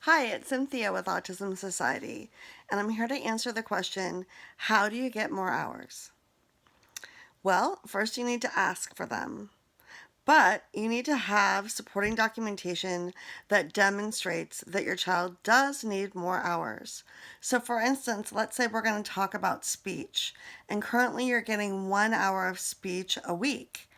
Hi, it's Cynthia with Autism Society, and I'm here to answer the question, how do you get more hours? Well, first you need to ask for them, but you need to have supporting documentation that demonstrates that your child does need more hours. So for instance, let's say we're going to talk about speech, and currently you're getting 1 hour of speech a week,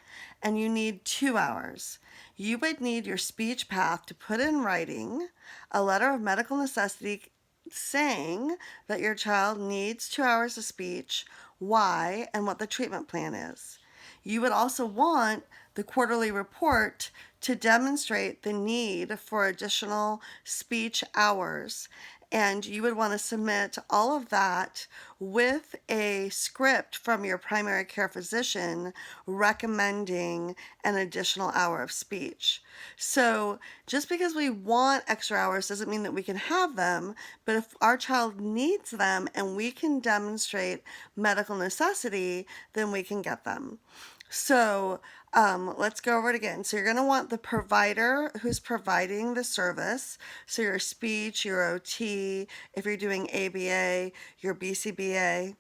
and you need 2 hours. You would need your speech path to put in writing a letter of medical necessity saying that your child needs 2 hours of speech, why, and what the treatment plan is. You would also want the quarterly report to demonstrate the need for additional speech hours. And you would want to submit all of that with a script from your primary care physician recommending an additional hour of speech. So just because we want extra hours doesn't mean that we can have them, but if our child needs them and we can demonstrate medical necessity, then we can get them. So let's go over it again. So you're going to want the provider who's providing the service. So your speech, your OT, if you're doing ABA, your BCBA.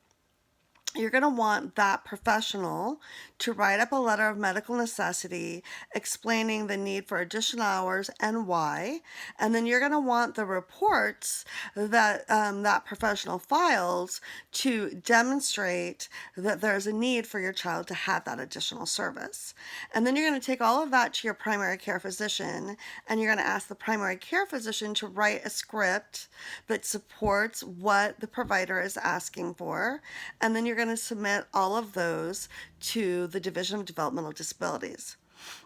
You're going to want that professional to write up a letter of medical necessity explaining the need for additional hours and why. And then you're going to want the reports that that professional files to demonstrate that there's a need for your child to have that additional service. And then you're going to take all of that to your primary care physician, and you're going to ask the primary care physician to write a script that supports what the provider is asking for. And then you're going to submit all of those to the Division of Developmental Disabilities.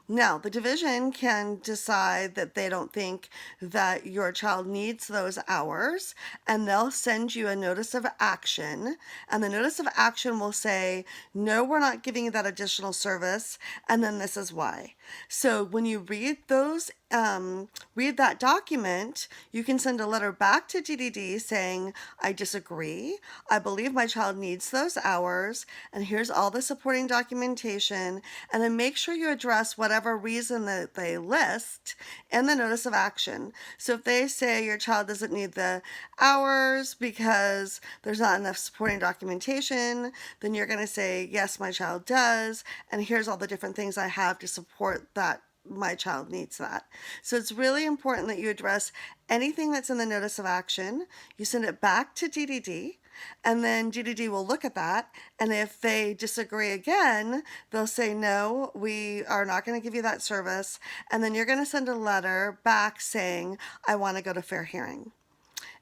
Now, the division can decide that they don't think that your child needs those hours, and they'll send you a notice of action. And the notice of action will say, no, we're not giving you that additional service, and then this is why. So when you read those, read that document, you can send a letter back to DDD saying, I disagree. I believe my child needs those hours, and here's all the supporting documentation. And then make sure you address whatever reason that they list in the notice of action. So if they say your child doesn't need the hours because there's not enough supporting documentation, then you're going to say, yes, my child does, and here's all the different things I have to support that my child needs that. So it's really important that you address anything that's in the notice of action. You send it back to DDD, and then DDD will look at that, and if they disagree again, they'll say, no, we are not going to give you that service, and then you're going to send a letter back saying, I want to go to fair hearing.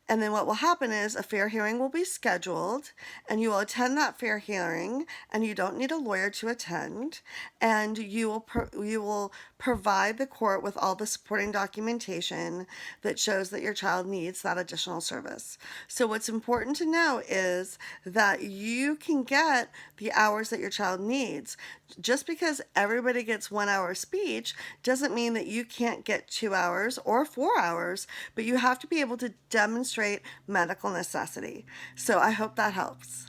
And then what will happen is a fair hearing will be scheduled, and you will attend that fair hearing, and you don't need a lawyer to attend, and you will provide the court with all the supporting documentation that shows that your child needs that additional service. So what's important to know is that you can get the hours that your child needs. Just because everybody gets 1 hour of speech doesn't mean that you can't get 2 hours or 4 hours, but you have to be able to demonstrate medical necessity. So I hope that helps.